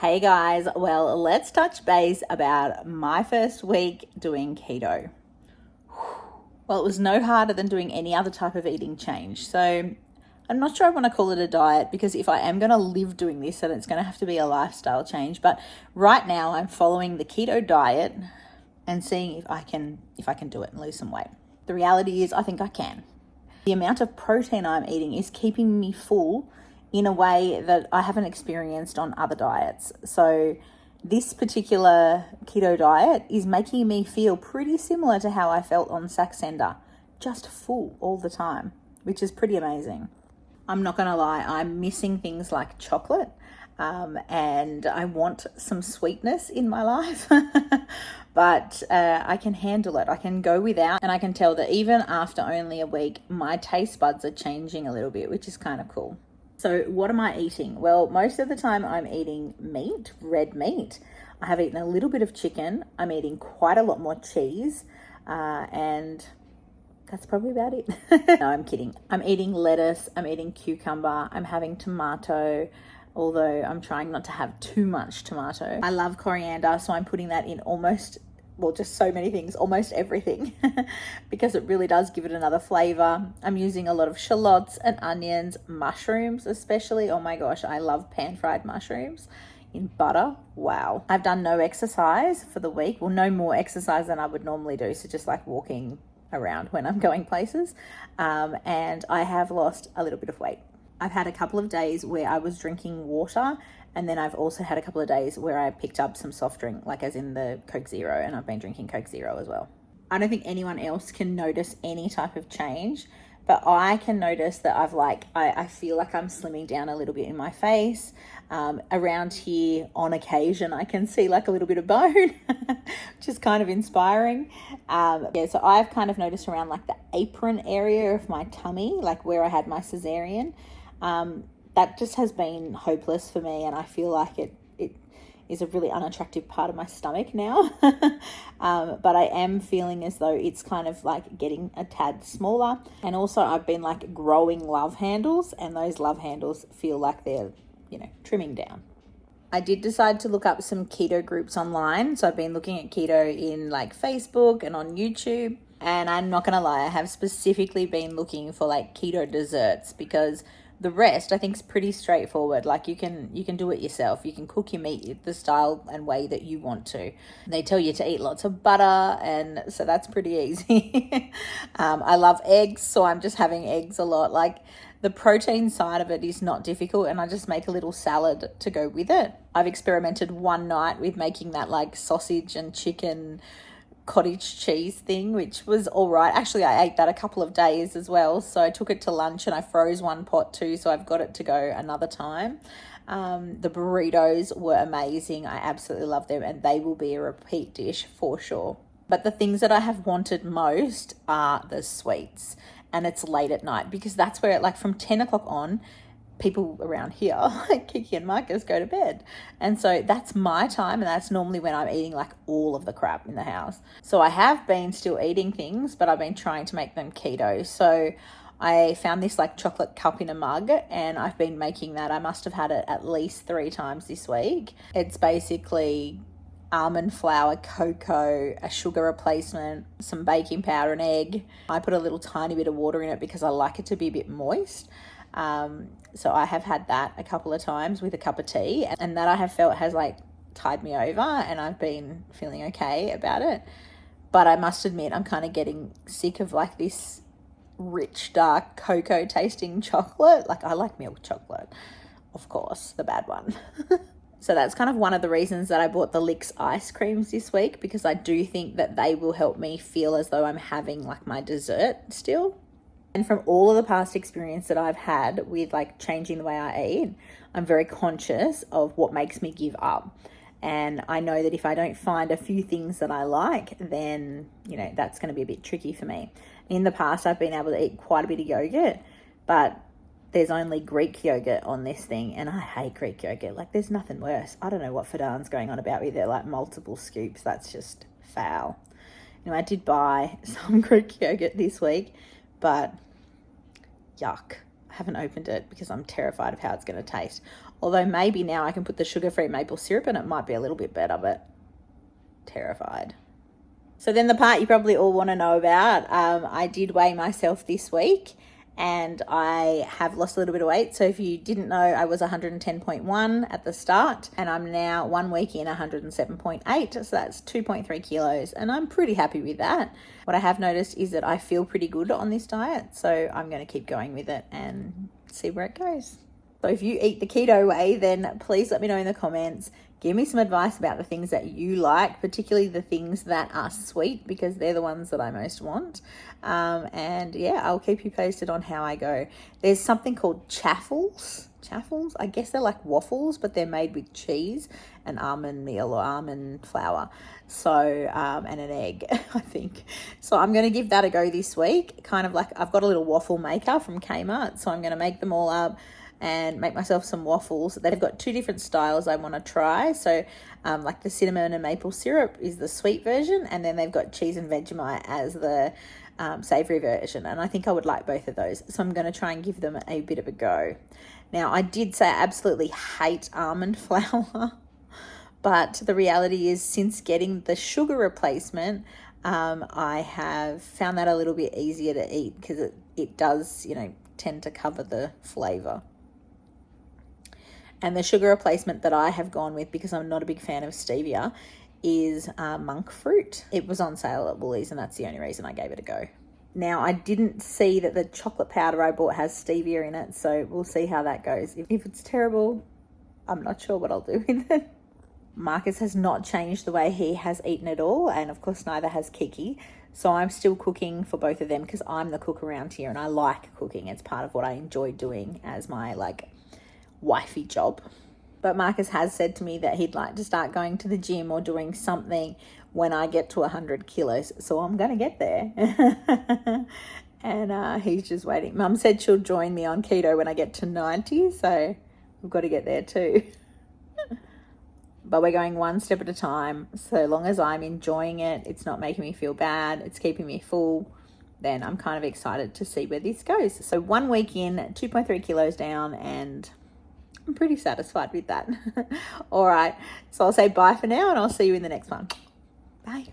Hey guys, well, let's touch base about my first week doing keto. Well, it was no harder than doing any other type of eating change. So I'm not sure I want to call it a diet, because if I am going to live doing this, then it's going to have to be a lifestyle change. But right now I'm following the keto diet and seeing if I can do it and lose some weight. The reality is I think I can. The amount of protein I'm eating is keeping me full in a way that I haven't experienced on other diets. So this particular keto diet is making me feel pretty similar to how I felt on Saxenda, just full all the time, which is pretty amazing. I'm not going to lie, I'm missing things like chocolate, and I want some sweetness in my life. But I can handle it. I can go without, and I can tell that even after only a week, my taste buds are changing a little bit, which is kind of cool. So what am I eating? Well, most of the time I'm eating meat, red meat. I have eaten a little bit of chicken. I'm eating quite a lot more cheese, and that's probably about it. No, I'm kidding. I'm eating lettuce. I'm eating cucumber. I'm having tomato, although I'm trying not to have too much tomato. I love coriander, so I'm putting that in just so many things, almost everything, because it really does give it another flavor. I'm using a lot of shallots and onions, mushrooms especially. Oh my gosh, I love pan-fried mushrooms in butter. Wow. I've done no exercise for the week. Well, no more exercise than I would normally do. So just like walking around when I'm going places. And I have lost a little bit of weight. I've had a couple of days where I was drinking water, and then I've also had a couple of days where I picked up some soft drink, like as in the Coke Zero, and I've been drinking Coke Zero as well. I don't think anyone else can notice any type of change, but I can notice that I feel like I'm slimming down a little bit in my face. Around here, on occasion, I can see like a little bit of bone, which is kind of inspiring. So I've kind of noticed around like the apron area of my tummy, like where I had my cesarean, that just has been hopeless for me, and I feel like it is a really unattractive part of my stomach now. But I am feeling as though it's kind of like getting a tad smaller. And also I've been like growing love handles, and those love handles feel like they're, trimming down. I did decide to look up some keto groups online. So I've been looking at keto in like Facebook and on YouTube. And I'm not going to lie, I have specifically been looking for like keto desserts, because the rest I think is pretty straightforward. Like you can do it yourself. You can cook your meat the style and way that you want to. They tell you to eat lots of butter, and so that's pretty easy. I love eggs, so I'm just having eggs a lot. Like the protein side of it is not difficult, and I just make a little salad to go with it. I've experimented one night with making that like sausage and chicken cottage cheese thing, which was all right. Actually, I ate that a couple of days as well. So I took it to lunch and I froze one pot too. So I've got it to go another time. The burritos were amazing. I absolutely love them, and they will be a repeat dish for sure. But the things that I have wanted most are the sweets, and it's late at night, because that's where like from 10 o'clock on, people around here, like Kiki and Marcus, go to bed. And so that's my time, and that's normally when I'm eating like all of the crap in the house. So I have been still eating things, but I've been trying to make them keto. So I found this like chocolate cup in a mug, and I've been making that. I must have had it at least 3 times this week. It's basically almond flour, cocoa, a sugar replacement, some baking powder, an egg. I put a little tiny bit of water in it because I like it to be a bit moist. So I have had that a couple of times with a cup of tea, and that I have felt has like tied me over, and I've been feeling okay about it. But I must admit, I'm kind of getting sick of like this rich, dark cocoa tasting chocolate. Like I like milk chocolate, of course, the bad one. So that's kind of one of the reasons that I bought the Licks ice creams this week, because I do think that they will help me feel as though I'm having like my dessert still. And from all of the past experience that I've had with like changing the way I eat, I'm very conscious of what makes me give up. And I know that if I don't find a few things that I like, then, that's going to be a bit tricky for me. In the past, I've been able to eat quite a bit of yogurt, but there's only Greek yogurt on this thing, and I hate Greek yogurt. Like there's nothing worse. I don't know what Fadan's going on about with it, like multiple scoops. That's just foul. I did buy some Greek yogurt this week, but yuck. I haven't opened it because I'm terrified of how it's going to taste. Although maybe now I can put the sugar-free maple syrup and it might be a little bit better, but terrified. So then the part you probably all want to know about, I did weigh myself this week and I have lost a little bit of weight. So if you didn't know, I was 110.1 at the start and I'm now 1 week in 107.8. So that's 2.3 kilos and I'm pretty happy with that. What I have noticed is that I feel pretty good on this diet. So I'm going to keep going with it and see where it goes. So if you eat the keto way, then please let me know in the comments. Give me some advice about the things that you like, particularly the things that are sweet, because they're the ones that I most want. And yeah, I'll keep you posted on how I go. There's something called chaffles. Chaffles, I guess they're like waffles, but they're made with cheese and almond meal or almond flour. So, and an egg, I think. So I'm going to give that a go this week. Kind of like I've got a little waffle maker from Kmart. So I'm going to make them all up and make myself some waffles. They've got 2 different styles I want to try. So like the cinnamon and maple syrup is the sweet version, and then they've got cheese and Vegemite as the savory version. And I think I would like both of those. So I'm going to try and give them a bit of a go. Now, I did say I absolutely hate almond flour, but the reality is since getting the sugar replacement, I have found that a little bit easier to eat because it does, tend to cover the flavor. And the sugar replacement that I have gone with, because I'm not a big fan of stevia, is monk fruit. It was on sale at Woolies and that's the only reason I gave it a go. Now, I didn't see that the chocolate powder I bought has stevia in it, so we'll see how that goes. If it's terrible, I'm not sure what I'll do with it. Marcus has not changed the way he has eaten at all, and of course neither has Kiki. So I'm still cooking for both of them because I'm the cook around here and I like cooking. It's part of what I enjoy doing as my wifey job. But Marcus has said to me that he'd like to start going to the gym or doing something when I get to 100 kilos. So I'm going to get there. And he's just waiting. Mum said she'll join me on keto when I get to 90. So we've got to get there too. But we're going one step at a time. So long as I'm enjoying it, it's not making me feel bad, it's keeping me full, then I'm kind of excited to see where this goes. So 1 week in, 2.3 kilos down, and I'm pretty satisfied with that. All right. So I'll say bye for now and I'll see you in the next one. Bye.